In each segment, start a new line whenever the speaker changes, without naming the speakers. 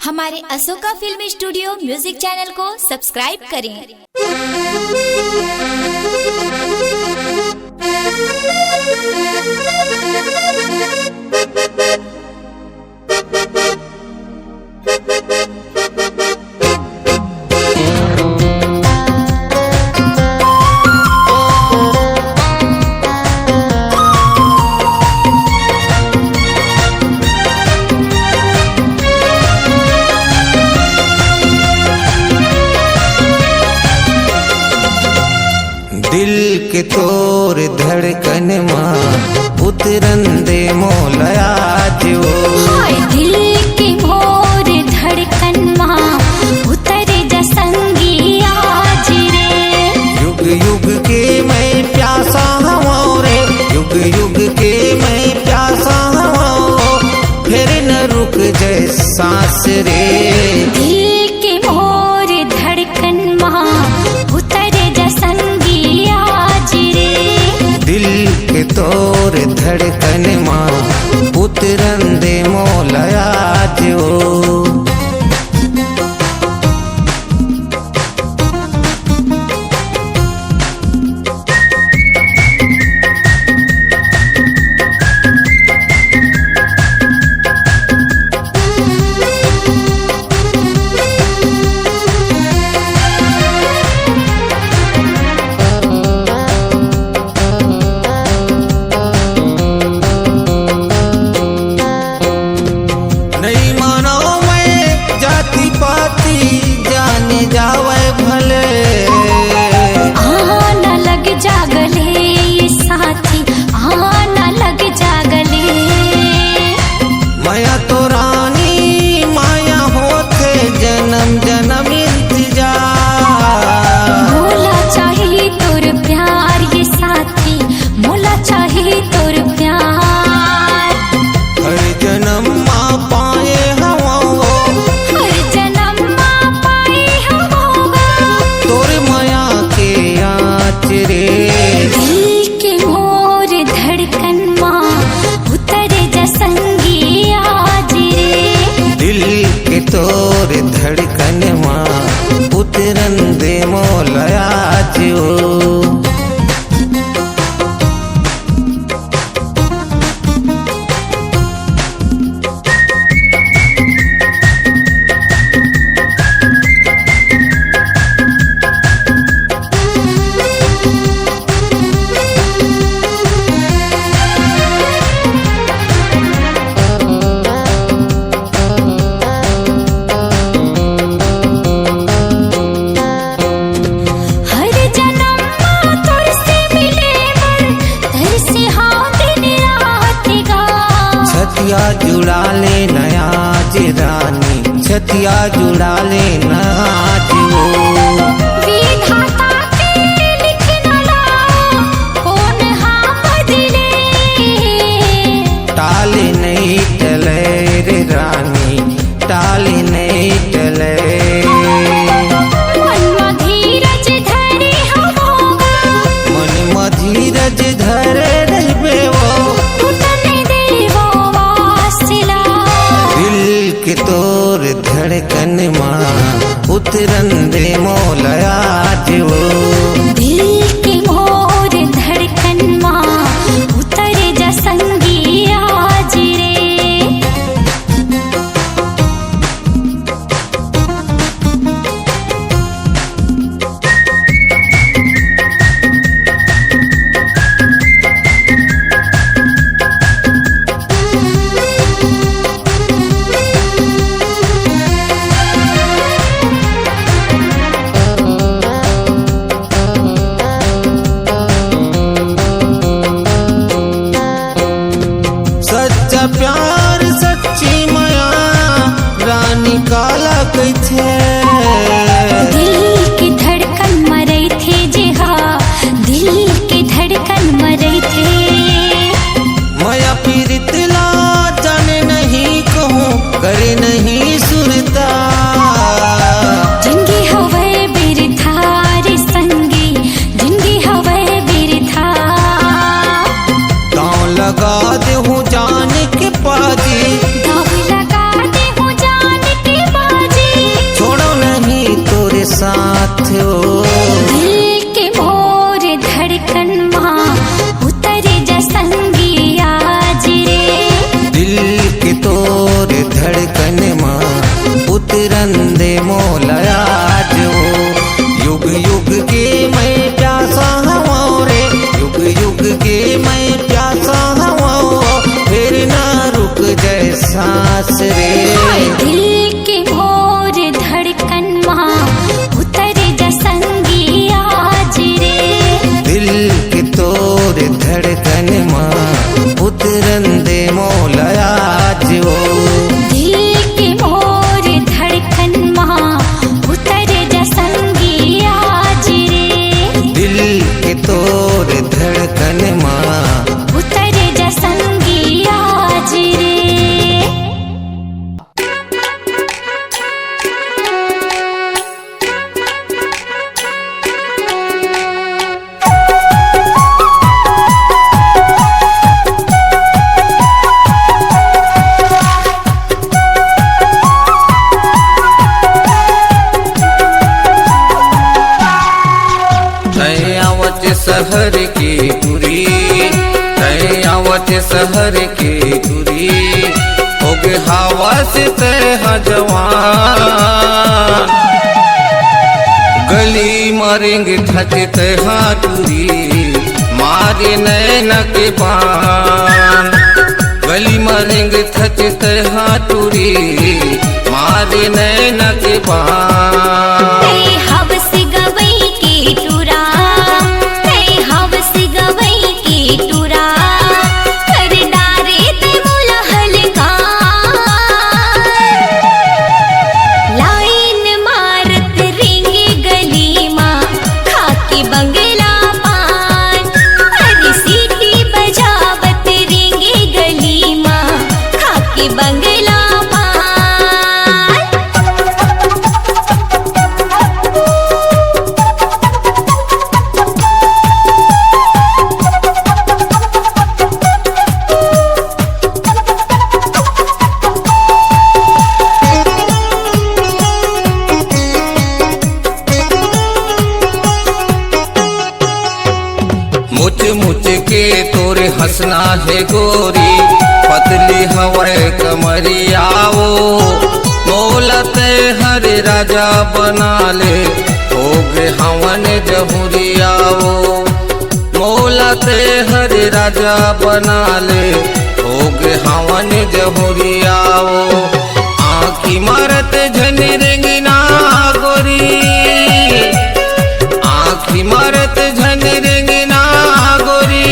हमारे Ashoka film studio music channel को subscribe करें।
दिल के तोर धड़कन माँ उतरन दे मोलया जो
दिल के मोर धड़कन माँ उतरे जसंगी आज रे।
युग युग के मैं प्यासा हूँ रे, युग युग के मैं प्यासा हूँ, फिर न रुक जाए सांस रे।
दिल के मोर धड़कन माँ उतरे जसंगी आज रे।
दिल के तोर धड़कन माँ उतरन दे मोलया जो जावे भले
आना लग जागले ये साथी, आना लग जागले।
माया तो रानी माया होते जन्म जन्म इंतजार।
मोला चाहिए तोर प्यार ये साथी, मोला चाहिए तोर प्यार।
हर जन्म माँ पाए हवा,
हर जन्म माँ पाए होगा
तोर माया के आँच रे।
दिल के मोर धड़कन माँ उतरे जसंगी आज रे।
दिल के तोर धड़कन माँ उतरन दे मोलया जो छतिया जुड़ा ले नया रानी, छतिया जुड़ा ले नाच वो।
विधाता के लिखना ला कौन हाँ बदले,
टाले नहीं टले रे रानी, टाले नहीं टले।
मन मधीरज धरे होगा,
मन मधीरज धरे रहबे वो, के तोर धड़कन माँ उतरन दे मोलया जो।
दिल के मोर धड़कन माँ उतरे जसंगी आज रे।
सच्चा प्यार सच्ची माया रानी काला कैथे।
दिल की धड़कन मरे थे जे हाँ, दिल की धड़कन मरे थे।
माया पीरितला जाने नहीं कहूँ करे नहीं सुनता।
जिंदगी हवे बिरथा रे संगी, जिंदगी हवे बिरथा।
दांव लगा दे हूँ जान के पाजी,
दाव लगा दे हूँ जान के
साथ हो।
दिल के मोर धड़कन माँ उतरे जा संगी आज रे।
दिल के तोर धड़कन माँ उतरन दे मोला आज हो। युग युग के मैं प्यासा हूँ रे, युग युग के मैं प्यासा हूँ, फिर ना रुक जाए सांस रे।
दिल के मोर धड़कन माँ उतरे जा संगी आज रे।
दिल के तोर धड़कन माँ उतरन दे मोला आज हो।
दिल के मोर धड़कन माँ उतरे जा संगी आज रे।
दिल के तोर धड़कन माँ
उतरे जा संगी आज रे।
शहर की दूरी, आवत शहर की दूरी, हो गए हवा से तह जवान। गली मारेंगे थके तहा दूरी, मारे नैन के पान। गली मारेंगे थके तहा दूरी, मारे नैन के पान। हंसना है गोरी, पतली हवाए कमरियाओ, मोलते हर राजा बना ले, हो गए हवन जहुरियाओ। मोलते हर राजा बना ले, हो गए हवन जहुरियाओ। आँखी मारत झन रेंगना गोरी, आँखी मारत झन रेंगना गोरी,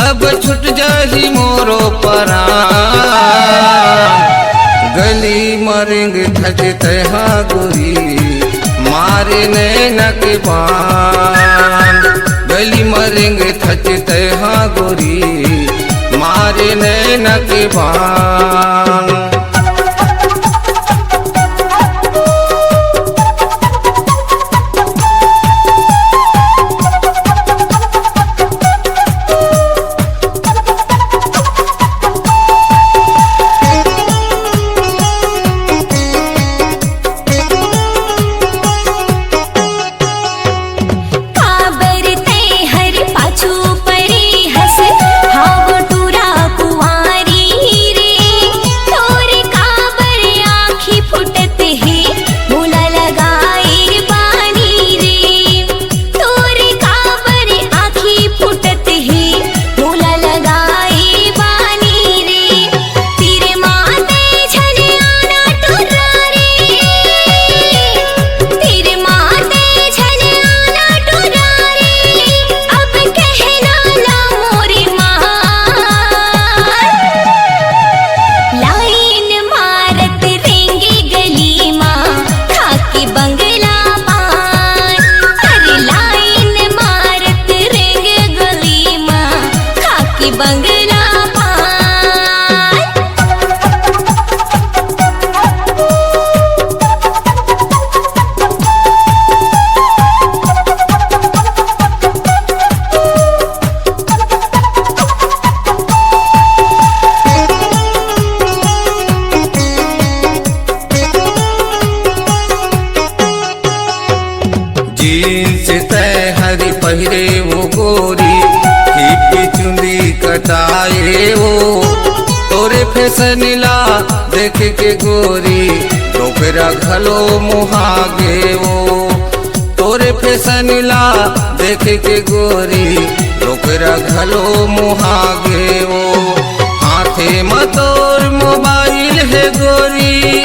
अब छुट जाही मोरो परान। गली मरेंगे थकते हाँ गोरी, मारे नैनक बान। गली मरेंगे थकते हाँ गोरी, मारे नैनक बान।
हाँ वो टूरा कुंवारी रे,
पहिरे वो गोरी की चुंदी कटाए वो तोरे फैसनिला देख के गोरी टोकरा घलो मुहागे वो तोरे फैसनिला देख के गोरी टोकरा घलो मुहागे वो हाथे में तोर मोबाइल है गोरी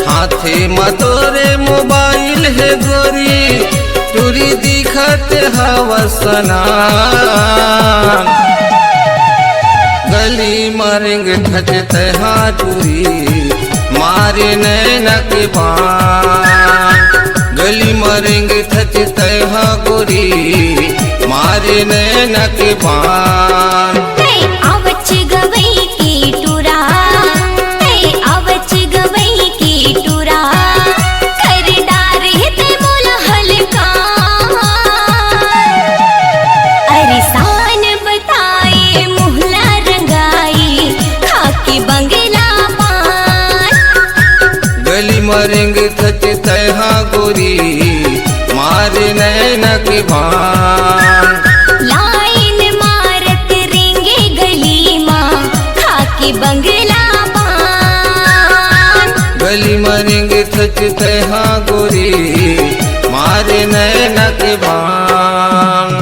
हाथे में तोरे मोबाइल है गोरी टूरी दिखत हवसना गली मरेंग ठचते हाथुरी मारे नैनक बान गली मरेंग ठचते हा गोरी मारे नैनक बान
आवच गवई की टूरा आवच गवई की टूरा कर डारे ते मोला हल्का अरिसान बताए मुहला रंगाई खाकी बंगला पान
गली मरेंगे थचते हाँ गोरी मारे नैनक बान
लाइन मारत रेंगे गली माँ खाकी बंगला पान
गली मरेंगे थचते हाँ गोरी मारे नैनक बान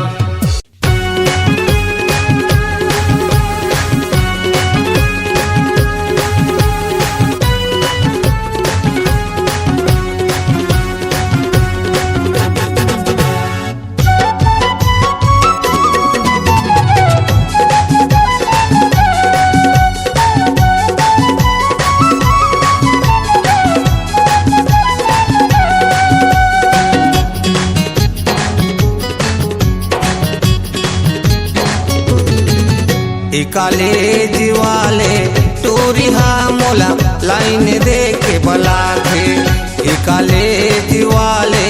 कॉलेज वाले टूरिहा मोला लाइन देखे बला थे कॉलेज वाले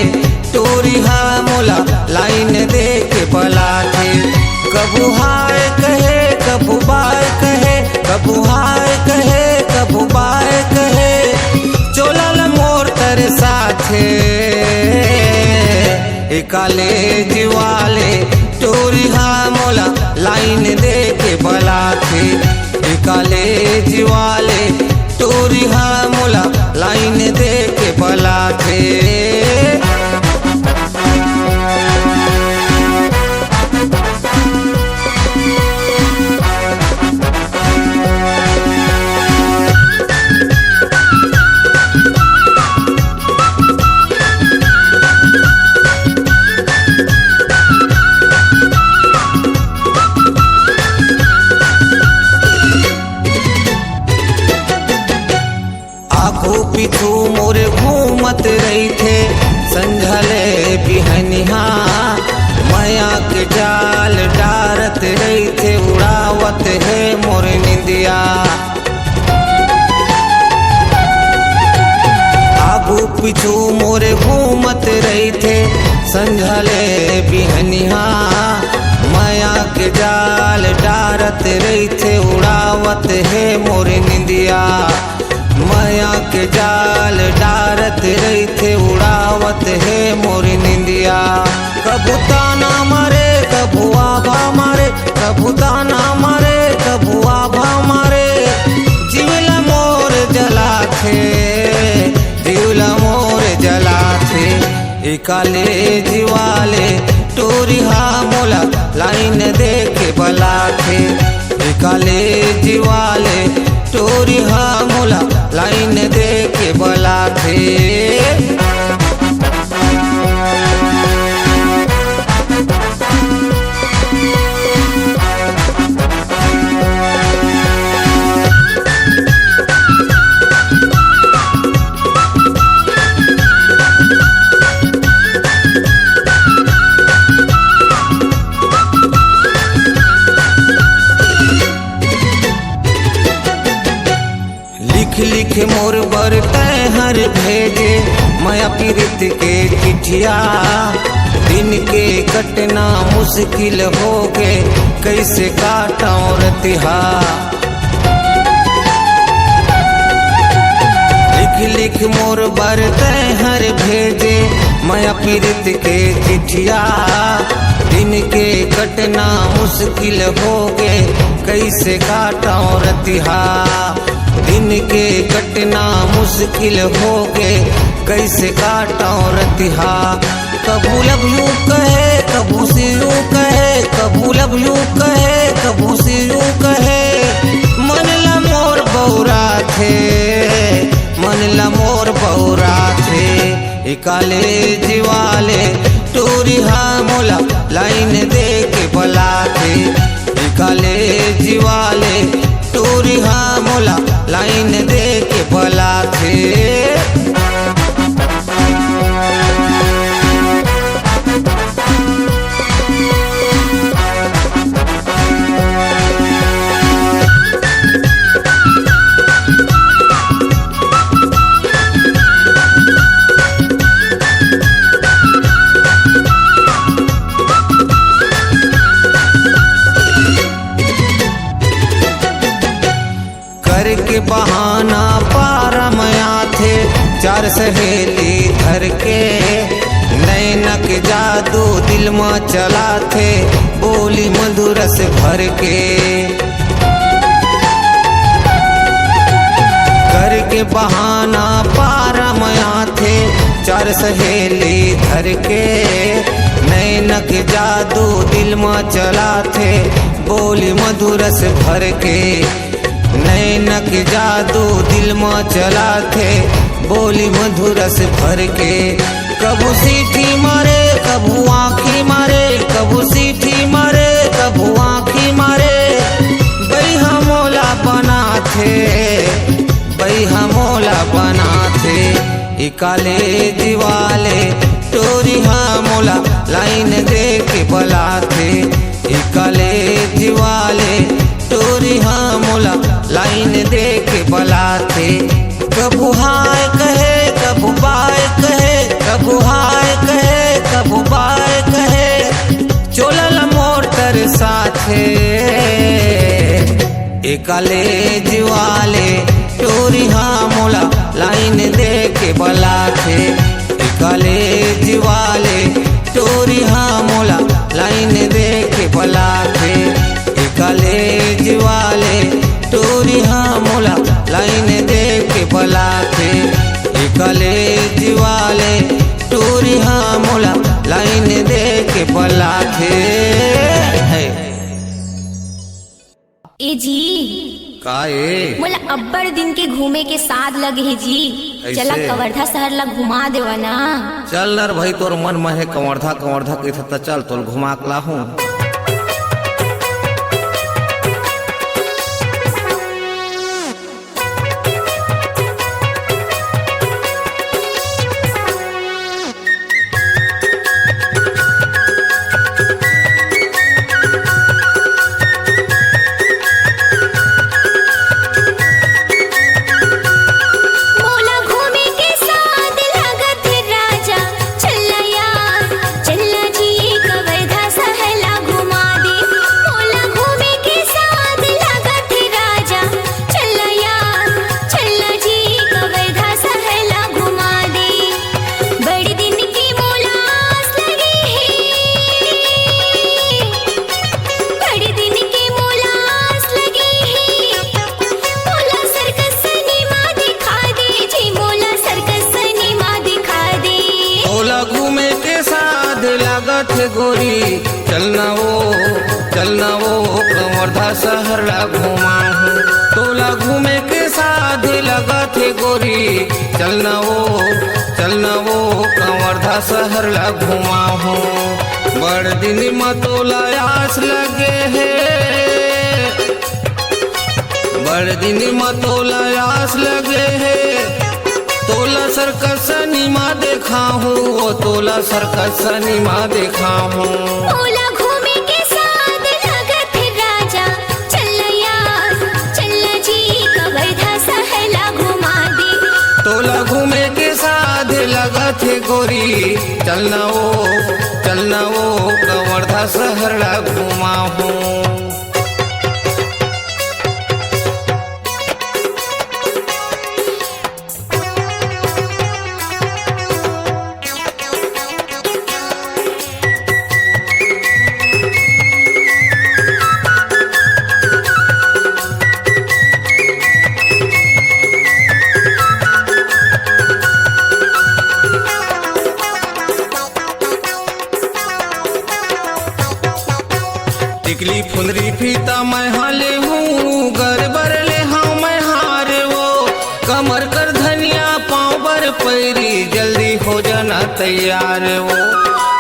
टूरिहा मोला लाइन देखे बला थे कबू हाय कहे कबू बाय कहे कबू हाय कहे कबू बाय कहे चोलल मोर तर साथे कॉलेज वाले टूरिहा मोला लाइन देके बला थे कॉलेज वाले टूरिहा मोला लाइन देके बला थे पिछू मोरे घूमत रही थे संझले बिहनिहा माया के जाल डारत रही थे उड़ावत है मोर निंदिया आगू पिछू मोरे घूमत रही थे संझले बिहनिहा माया के जाल डारत रही थे उड़ावत है मोर निंदिया माया के जाल डारत रही थे उड़ावत है मोर निंदिया कबू ताना मारे कबू आभा मारे कबू ताना मारे कबू आभा मारे जीवला मोर जला थे जीवला मोर जला थे कॉलेज वाले टूरिहा मोला लाइन देके बला थे कॉलेज वाले टूरिहा मोला लाइन देके बला थे लिख मोर बर हर भेजे माया पीरित के चिट्ठिया दिन के कटना मुश्किल हो गए कैसे काटाऊं रतिहा लिख लिख मोर बरते हर भेजे माया पीरित के चिट्ठिया। दिन के कटना मुश्किल हो गे कैसे काटाऊं रतिहा। दिन के कटना मुश्किल हो गे कैसे काटाऊं रतिहा। कबू लव यू कहे कबू सी यू कहे, कबू लव यू कहे कबू सी यू कहे। मन ला मोर बौरा थे, मन ला मोर बौरा थे। ए कॉलेज वाले टूरिहा मोला लाइन दे के बला थे। ए कॉलेज वाले टूरिहा मोला लाइन दे के बला थे। करके बहाना पारा मया थे चार सहेली धर के। नैनक जादू दिल में चला थे बोली मधुरस भर के। करके बहाना पारा मया थे चार सहेली धर के। नैनक जादू दिल में चला थे बोली मधुरस भर के। नैनक जादू दिल में चला थे बोली मधुरस भर के। कबू सीटी मारे कबू आँखी मारे, कबू सीटी मारे कबू आँखी मारे। बैहा मोला बना थे, बैहा मोला बना थे। ए कॉलेज वाले टोरिहा मोला लाइन दे के बला थे। ए कॉलेज वाले टोरिहा मोला लाइन दे के बला थे। कबू हाय कहे कबू बाय कहे, कबू हाय कहे कबू बाय कहे। चोलल मोर तर साथे ए कॉलेज वाले टोरिहा मोला लाइन दे के बला थे। ए कॉलेज वाले टोरिहा मोला लाइन दे के बला थे। ए कॉलेज वाले टोरिहा मोला लाइन दे के बला थे। ए कॉलेज वाले टोरिहा मोला लाइन दे के बला थे।
ए जी
काए
मोला अब्बड़ दिन के घूमे के साथ लगे है जी।
ऐसे?
चला कवर्धा शहर ला घुमा देवा ना।
चल नर भाई तोर मन में है कंवर्धा कंवर्धा के चल तोल घुमा के लाहूं।
मोला घूमे के साथ लागत है राजा। चला यार चला जी कवर्धा शहर ला घुमा दे। मोला घूमे के साथ लागत है राजा। चला यार चला जी कवर्धा शहर ला घुमा दे। बड़े दिन की मोला आस लगी है, बड़े दिन की मोला आस लगी है। मोला सर्कस सिनेमा दिखा दे जी, मोला सर्कस सिनेमा दिखा दे।
तोला घूमे के साथ लागत है गोरी चलना वो कंवर्धा शहर ला घुमा हूँ। तोला घूमे के साथ लागत है गोरी चलना वो कंवर्धा शहर ला घुमा हूँ। बड़ दिन में तोला आस लगे है, बड़ दिन में तोला आस लगे है। तोला सर्कस सिनेमा देखा हूँ, वो तोला सर्कस सिनेमा देखा हूँ।
मोला घूमे के साथ लागत है राजा। चला यार चला जी कवर्धा शहर ला घुमा दे।
तोला घूमे के साथ लगत है गोरी चलना वो कंवर्धा शहर ला घुमा हूँ। तिली फुंदरी फीता मैं हाले हूँ, घर बर ले हाँ मैं हार वो। कमर कर धनिया पाँव बर पैरी, जल्दी हो जाना तैयार वो।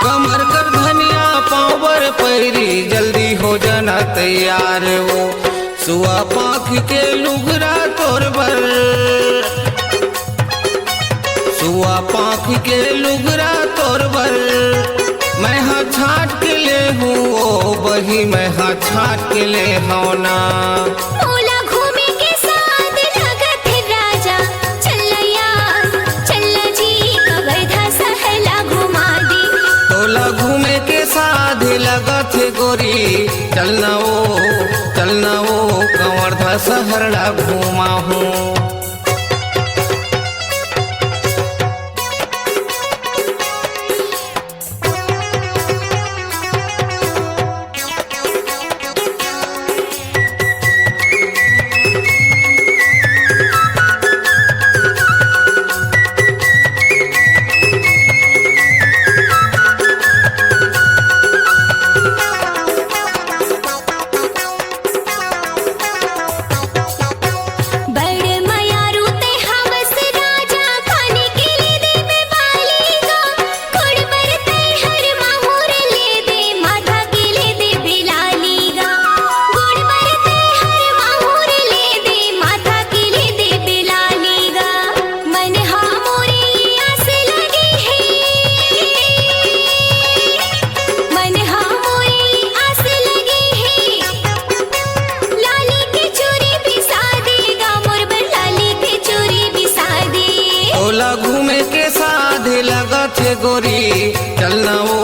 कमर कर धनिया पाँव बर पैरी, जल्दी हो जाना तैयार वो। सुआ पाख के लुगरा तोर बर, सुआ पाख के लुगरा तोर बर, मैं हाँ छाट के ले हूँ ओ बही, मैं हाँ छाट के ले हूँ ना।
मोला घूमे के साथ लगत है राजा, चलया चल जी कवर्धा सहला घुमा दी।
तोला घूमे के साथ लगत है गोरी, चलना वो कवर्धा सहरड़ा घूमा हूँ। घूमे के साधे लगत है गोरी, चलना वो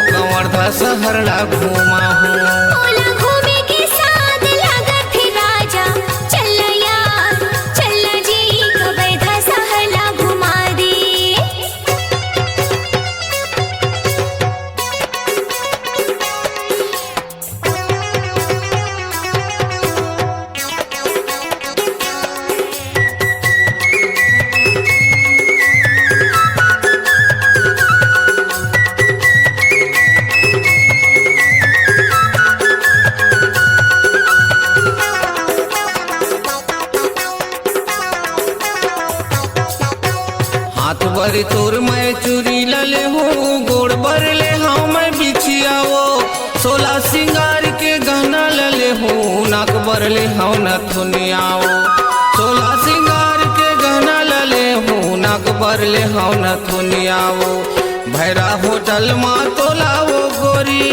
कवर्धा सहरड़ा घूमा हूँ।
मोला घूमे के साथ लगत है राजा, चलया चल जी कवर्धा सहला घुमा दी।
हाथ बर तोर मैं चूरी लले हूँ, गोड़ बर ले हाँ मैं बिछिया वो। 16 सिंगार के गहना लले हूँ, नाक बर ले हाँ नथुनिया वो। 16 सिंगार के गहना लले हूँ, नाक बर ले हाँ नथुनिया वो। भैरा होटल माँ तोला वो गोरी,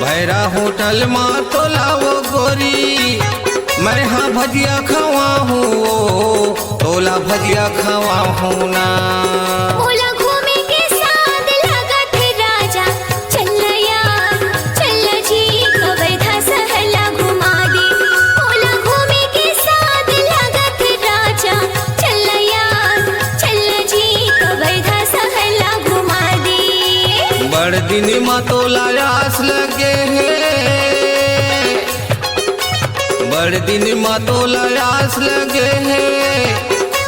भैरा होटल माँ तोला वो गोरी, मैं हाँ भजिया खवा हूँ, तोला भजिया खवा हूँ ना।
मोला घूमे के साथ लगत है राजा, चलया चल जी कवर्धा सहला घुमा दी। मोला घूमे के साथ लगत है राजा, चलया चल जी कवर्धा सहला घुमा दी।
बड़ दिन माँ तोला आस लगे है, बड़ दिन माँ तोला आस लगे है।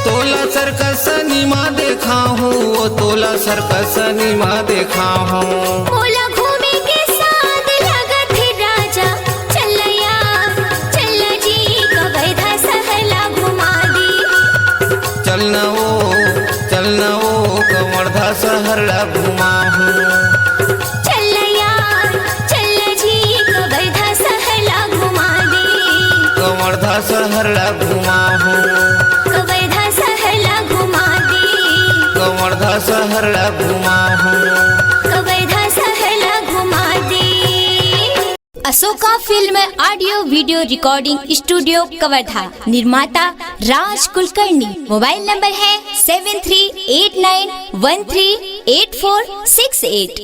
तोला सर्कस सिनेमा देखा हूँ, तोला सर्कस सिनेमा देखा हूँ।
मोला घूमे के साथ लगत है राजा, चलया चल जी कवर्धा सहला घुमा दी।
चलना वो कवर्धा सहरड़ा घुमा हूँ।
चलया चल जी कवर्धा सहला घुमा दी।
कवर्धा सहरड़ा घुमा हूँ,
कवर्धा सहला घुमा दी।
कवर्धा सहरड़ा घुमा हूँ।
कवर्धा सहला घुमा दी। Ashoka film audio video recording studio Kawardha, निर्माता राज कुलकर्णी। मोबाइल नंबर है 7389138468।